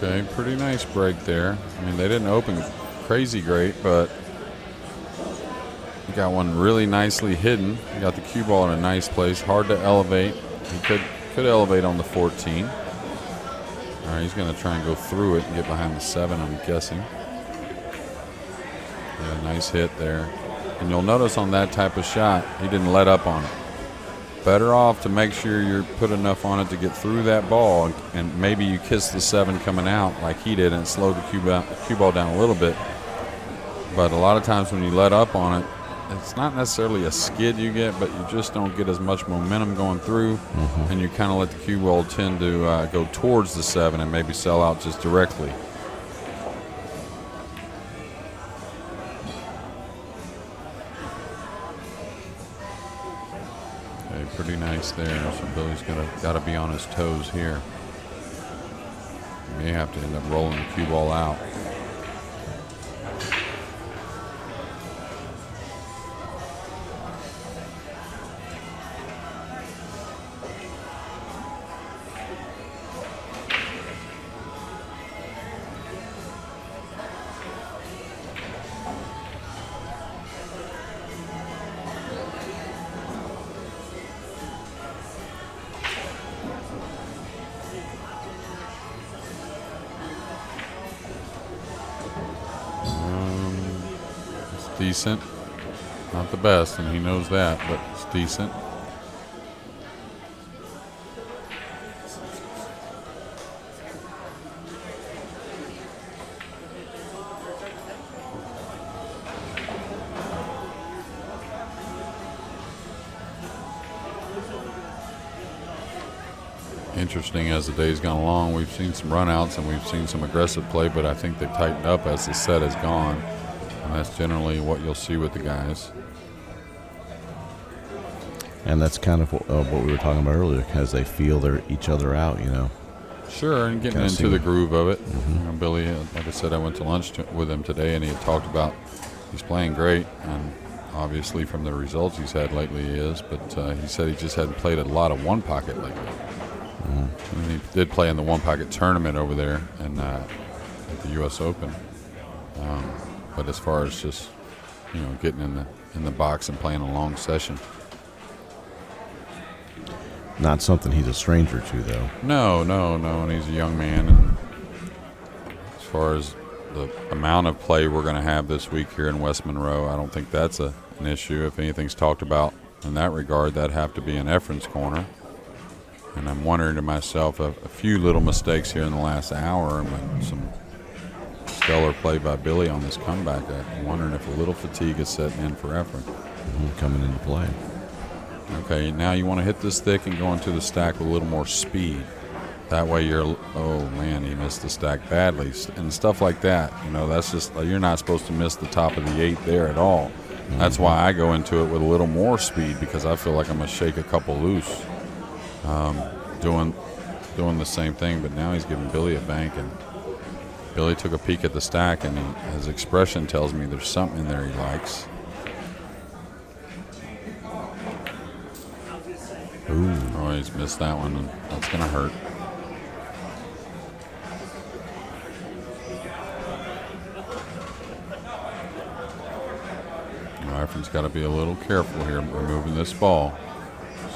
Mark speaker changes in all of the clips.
Speaker 1: Okay, pretty nice break there. I mean, they didn't open crazy great, but you got one really nicely hidden. You got the cue ball in a nice place, hard to elevate. He could elevate on the 14. All right, he's going to try and go through it and get behind the 7, I'm guessing. Yeah, nice hit there. And you'll notice on that type of shot, he didn't let up on it. Better off to make sure you're put enough on it to get through that ball, and maybe you kiss the 7 coming out like he did and slow the cue ball down a little bit. But a lot of times when you let up on it, it's not necessarily a skid you get, but you just don't get as much momentum going through, and you kind of let the cue ball tend to go towards the 7 and maybe sell out just directly. Okay, pretty nice there. So Billy's got to be on his toes here. He may have to end up rolling the cue ball out. Decent. Not the best, and he knows that, but it's decent. Interesting, as the day's gone along, we've seen some runouts and we've seen some aggressive play, but I think they've tightened up as the set has gone. And that's generally what you'll see with the guys.
Speaker 2: And that's kind of what we were talking about earlier, as they feel each other out, you know.
Speaker 1: Sure, and getting into the groove of it. You know, Billy, like I said, I went to lunch with him today, and he had talked about he's playing great, and obviously from the results he's had lately he is, but he said he just hadn't played a lot of one pocket lately. And he did play in the one pocket tournament over there and at the U.S. Open. But as far as just, you know, getting in the box and playing a long session,
Speaker 2: not something he's a stranger to, though.
Speaker 1: No, and he's a young man. And as far as the amount of play we're going to have this week here in West Monroe, I don't think that's an issue. If anything's talked about in that regard, that'd have to be in Efren's corner. And I'm wondering to myself, a few little mistakes here in the last hour and some stellar play by Billy on this comeback. I'm wondering if a little fatigue is setting in for Efren.
Speaker 2: Coming into play.
Speaker 1: Okay, now you want to hit this thick and go into the stack with a little more speed. That way you're, oh man, he missed the stack badly. And stuff like that, you know, that's just, you're not supposed to miss the top of the 8 there at all. That's why I go into it with a little more speed, because I feel like I'm going to shake a couple loose. Doing the same thing, but now he's giving Billy a bank, and Billy took a peek at the stack, and his expression tells me there's something in there he likes. Ooh. Oh, he's missed that one, and that's going to hurt. Efren's got to be a little careful here removing this ball.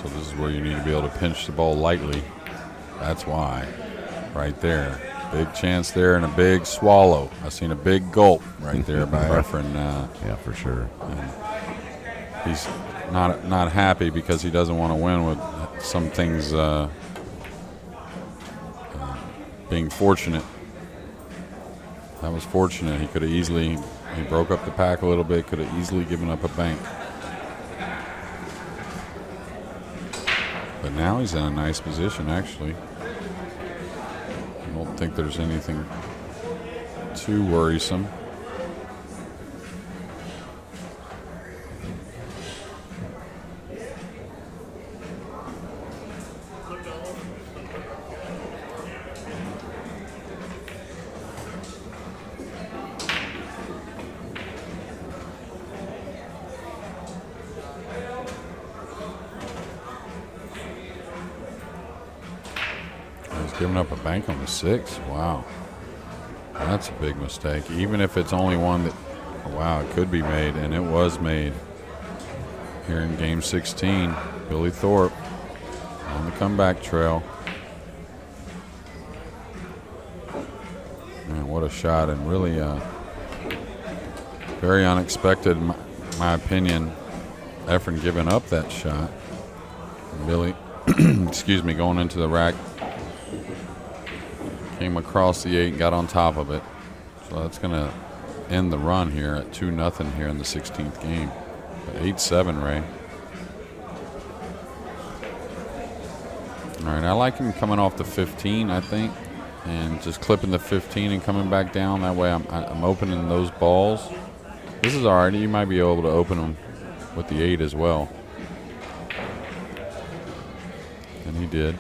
Speaker 1: So this is where you need to be able to pinch the ball lightly. That's why. Right there. Big chance there and a big swallow. I seen a big gulp right there by Efren.
Speaker 2: Yeah, for sure.
Speaker 1: And he's not happy because he doesn't want to win with some things being fortunate. That was fortunate. He could have easily, he broke up the pack a little bit, could have easily given up a bank. But now he's in a nice position, actually. I don't think there's anything too worrisome. Giving up a bank on the 6. Wow. That's a big mistake. Even if it's only one that, wow, it could be made, and it was made. Here in game 16, Billy Thorpe on the comeback trail. Man, what a shot, and really very unexpected, in my opinion. Efren giving up that shot. Billy, excuse me, going into the rack. Came across the 8 and got on top of it. So that's going to end the run here at 2-0 here in the 16th game. 8-7, Ray. All right, I like him coming off the 15, I think, and just clipping the 15 and coming back down. That way I'm opening those balls. This is all right. You might be able to open them with the 8 as well. And he did.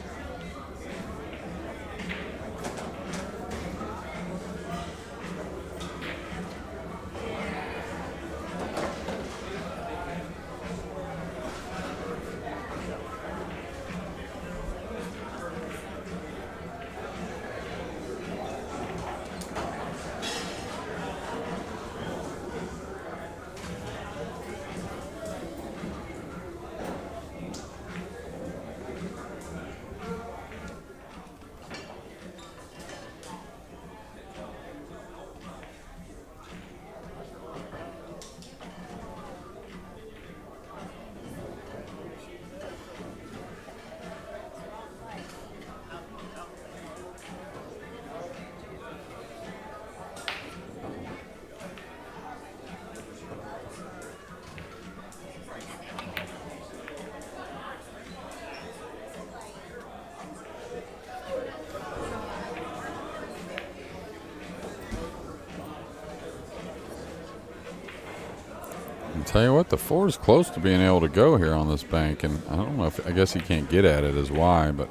Speaker 1: Tell you what, the 4 is close to being able to go here on this bank, and I don't know if, I guess he can't get at it is why, but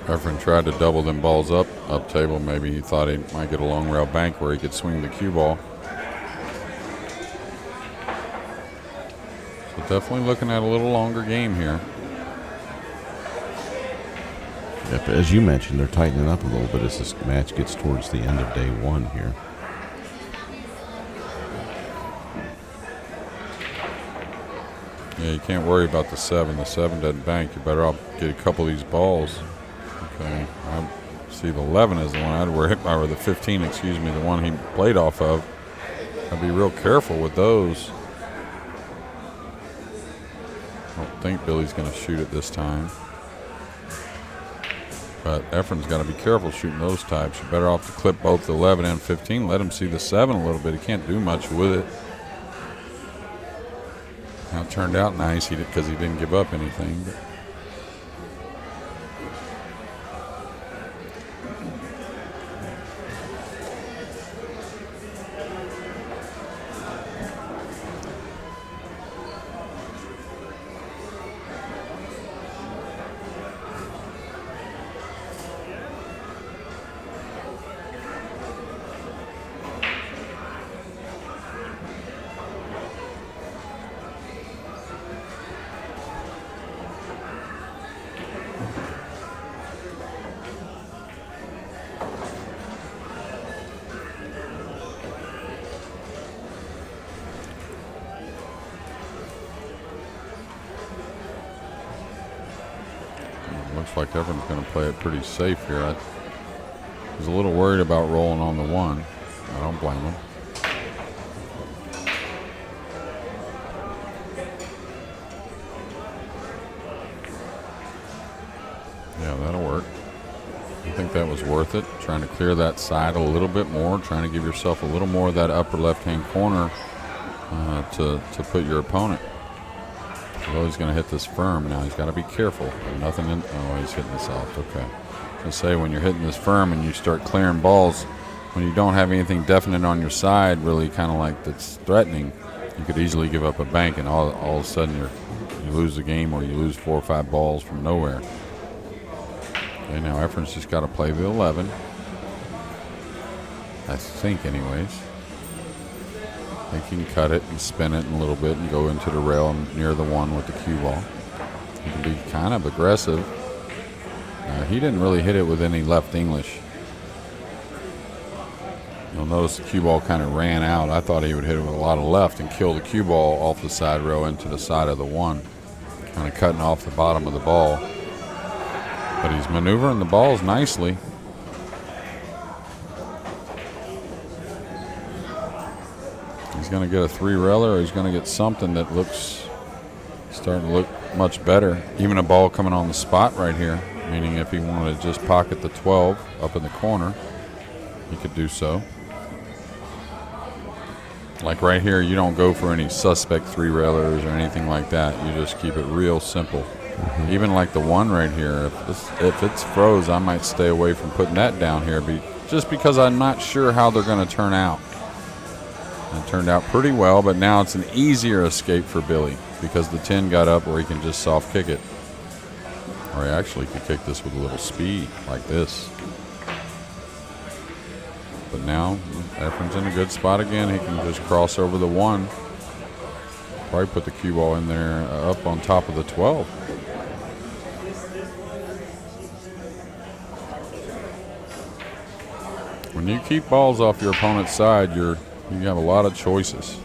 Speaker 1: Efren tried to double them balls up table. Maybe he thought he might get a long rail bank where he could swing the cue ball. So definitely looking at a little longer game here.
Speaker 2: Yep, as you mentioned, they're tightening up a little bit as this match gets towards the end of day 1 here.
Speaker 1: Yeah, you can't worry about the 7. The 7 doesn't bank. You're better off get a couple of these balls. Okay, I see the 11 is the one I'd wear hit by, or the 15, excuse me, the one he played off of. I'd be real careful with those. I don't think Billy's going to shoot it this time. But Efren's got to be careful shooting those types. You're better off to clip both the 11 and 15. Let him see the 7 a little bit. He can't do much with it. Now it turned out nice because he didn't give up anything. But looks like Efren's going to play it pretty safe here. I was a little worried about rolling on the 1. I don't blame him. Yeah, that'll work. I think that was worth it. Trying to clear that side a little bit more, trying to give yourself a little more of that upper left-hand corner to put your opponent. Oh, he's going to hit this firm now. He's got to be careful. Nothing in. Oh, he's hitting this soft. Okay. I was going to say, when you're hitting this firm and you start clearing balls, when you don't have anything definite on your side, really kind of like that's threatening, you could easily give up a bank, and all of a sudden you lose the game, or you lose 4 or 5 balls from nowhere. Okay, now Efren's just got to play the 11. I think, anyways. He can cut it and spin it a little bit and go into the rail near the 1 with the cue ball. He can be kind of aggressive. He didn't really hit it with any left English. You'll notice the cue ball kind of ran out. I thought he would hit it with a lot of left and kill the cue ball off the side rail into the side of the 1. Kind of cutting off the bottom of the ball. But he's maneuvering the balls nicely. He's going to get a 3-railer, or he's going to get something that looks starting to look much better. Even a ball coming on the spot right here, meaning if he wanted to just pocket the 12 up in the corner, he could do so. Like right here, you don't go for any suspect 3-railers or anything like that. You just keep it real simple. Even like the 1 right here, if it's froze, I might stay away from putting that down here, just because I'm not sure how they're going to turn out. It turned out pretty well, but now it's an easier escape for Billy because the 10 got up where he can just soft kick it. Or he actually could kick this with a little speed like this. But now Efren's in a good spot again. He can just cross over the 1. Probably put the cue ball in there up on top of the 12. When you keep balls off your opponent's side, you have a lot of choices.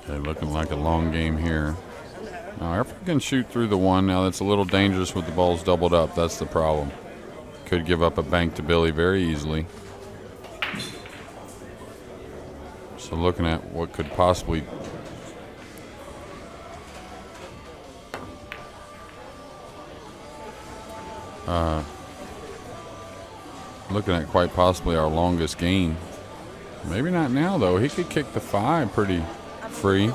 Speaker 1: Okay, looking like a long game here. Now, Efren can shoot through the 1. Now, that's a little dangerous with the balls doubled up. That's the problem. Could give up a bank to Billy very easily. So looking at what could possibly looking at quite possibly our longest game. Maybe not now though. He could kick the 5 pretty free.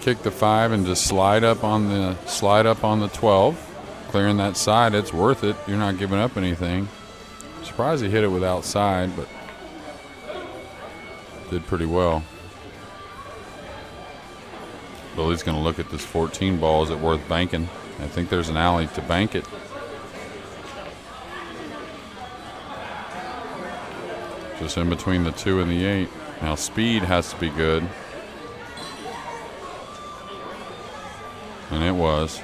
Speaker 1: Kick the 5 and just slide up on the 12, clearing that side. It's worth it. You're not giving up anything. Surprised he hit it with outside, but did pretty well. Billy's going to look at this 14 ball. Is it worth banking? I think there's an alley to bank it. Just in between the 2 and the 8. Now speed has to be good. And it was.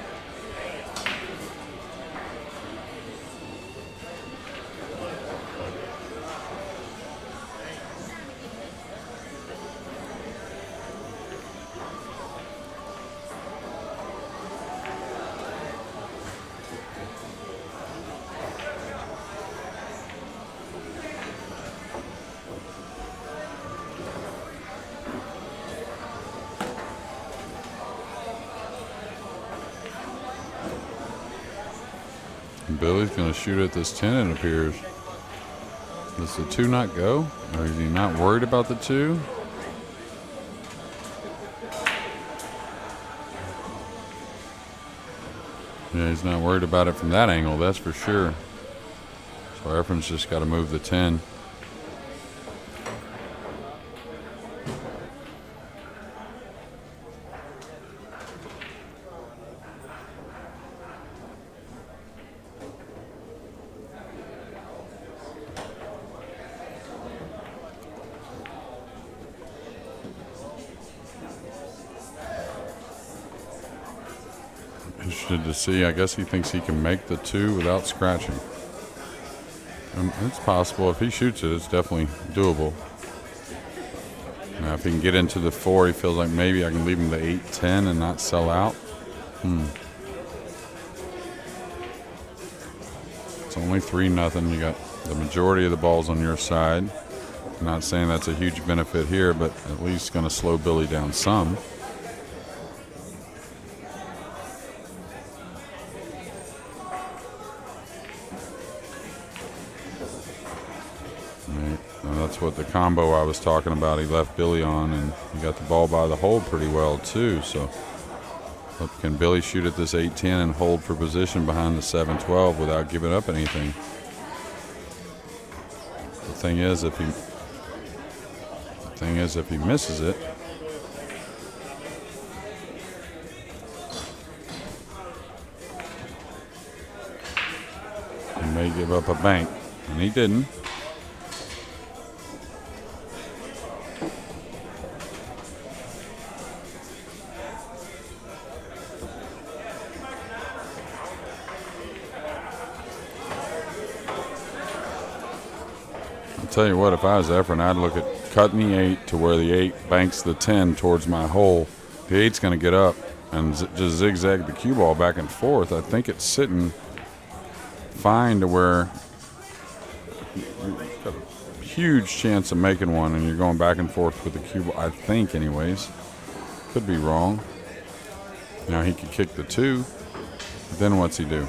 Speaker 1: Billy's going to shoot at this 10, it appears. Does the 2 not go? Or is he not worried about the 2? Yeah, he's not worried about it from that angle, that's for sure. So Efren's just got to move the 10. interested to see. I guess he thinks he can make the 2 without scratching. And it's possible. If he shoots it, it's definitely doable. Now, if he can get into the 4, he feels like maybe I can leave him the 8-10 and not sell out. It's only 3-0. You got the majority of the balls on your side. I'm not saying that's a huge benefit here, but at least going to slow Billy down some. That's what the combo I was talking about. He left Billy on, and he got the ball by the hole pretty well too. So, can Billy shoot at this 8-10 and hold for position behind the 7-12 without giving up anything? The thing is, if he misses it, he may give up a bank, and he didn't. Tell you what, if I was Efren, I'd look at cutting the 8 to where the 8 banks the 10 towards my hole. The 8's going to get up and just zigzag the cue ball back and forth. I think it's sitting fine to where you've got a huge chance of making one, and you're going back and forth with the cue ball. I think, anyways. Could be wrong. Now he could kick the 2. Then what's he do?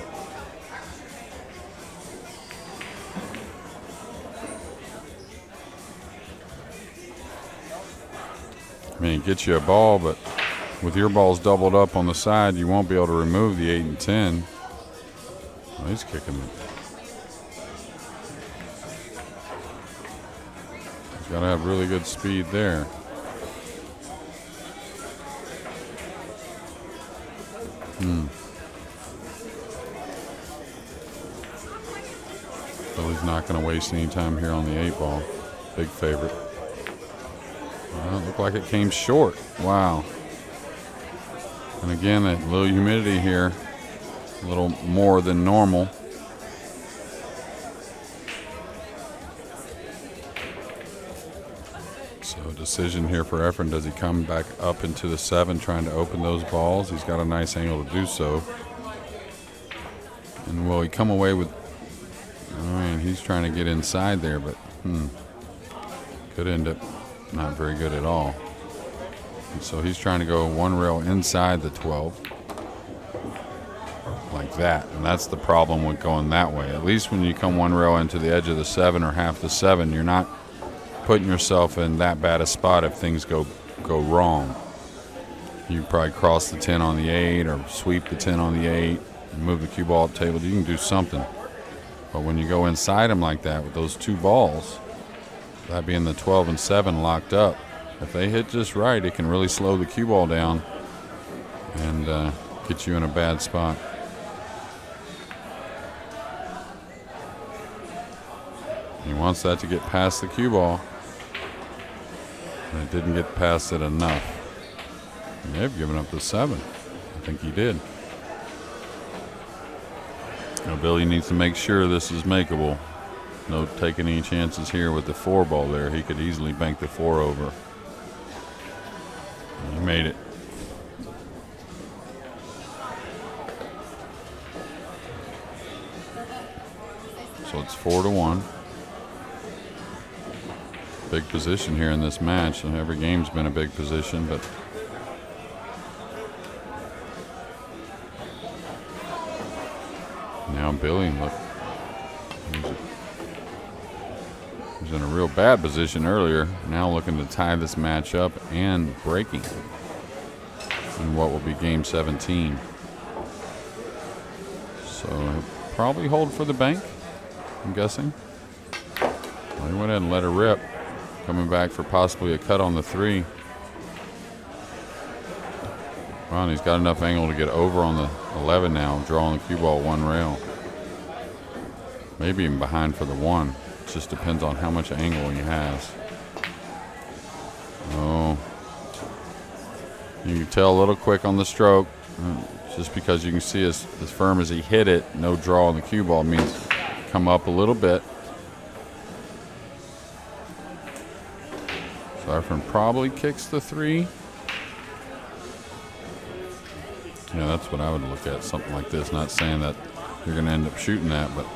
Speaker 1: I mean, it gets you a ball, but with your balls doubled up on the side, you won't be able to remove the 8 and 10. Well, he's kicking it. He's got to have really good speed there. Billy's not going to waste any time here on the 8 ball. Big favorite. Well, it looked like it came short. Wow. And again, a little humidity here. A little more than normal. So a decision here for Efren. Does he come back up into the 7 trying to open those balls? He's got a nice angle to do so. And will he come away with... I mean, he's trying to get inside there, but could end up not very good at all. And so he's trying to go one rail inside the 12. Like that. And that's the problem with going that way. At least when you come one rail into the edge of the 7 or half the 7, you're not putting yourself in that bad a spot if things go wrong. You probably cross the 10 on the 8 or sweep the 10 on the 8 and move the cue ball up table. You can do something. But when you go inside them like that with those 2 balls, that being the 12 and 7 locked up, if they hit just right, it can really slow the cue ball down and get you in a bad spot. He wants that to get past the cue ball. And it didn't get past it enough. He may have given up the 7. I think he did. Now Billy needs to make sure this is makeable. No taking any chances here with the 4 ball there. He could easily bank the 4 over. He made it. So it's 4-1. Big position here in this match, and every game's been a big position, but now Billy, look, he was in a real bad position earlier. Now looking to tie this match up and breaking in what will be game 17. So he'll probably hold for the bank, I'm guessing. Well, he went ahead and let her rip. Coming back for possibly a cut on the 3. Wow, and he's got enough angle to get over on the 11 now, drawing the cue ball 1 rail. Maybe even behind for the 1. It just depends on how much angle he has. Oh. You can tell a little quick on the stroke. Just because you can see as firm as he hit it, no draw on the cue ball means come up a little bit. So Efren probably kicks the 3. Yeah, that's what I would look at, something like this. Not saying that you're going to end up shooting that, but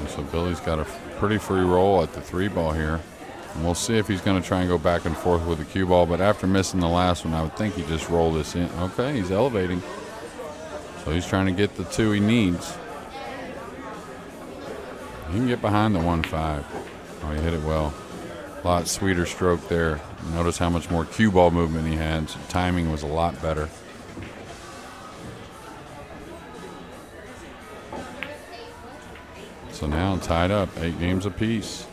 Speaker 1: so Billy's got a pretty free roll at the 3 ball here. And we'll see if he's going to try and go back and forth with the cue ball. But after missing the last one, I would think he just roll this in. Okay, he's elevating. So he's trying to get the 2 he needs. He can get behind the 1-5. Oh, he hit it well. A lot sweeter stroke there. Notice how much more cue ball movement he had. So timing was a lot better. So now tied up, 8 games apiece.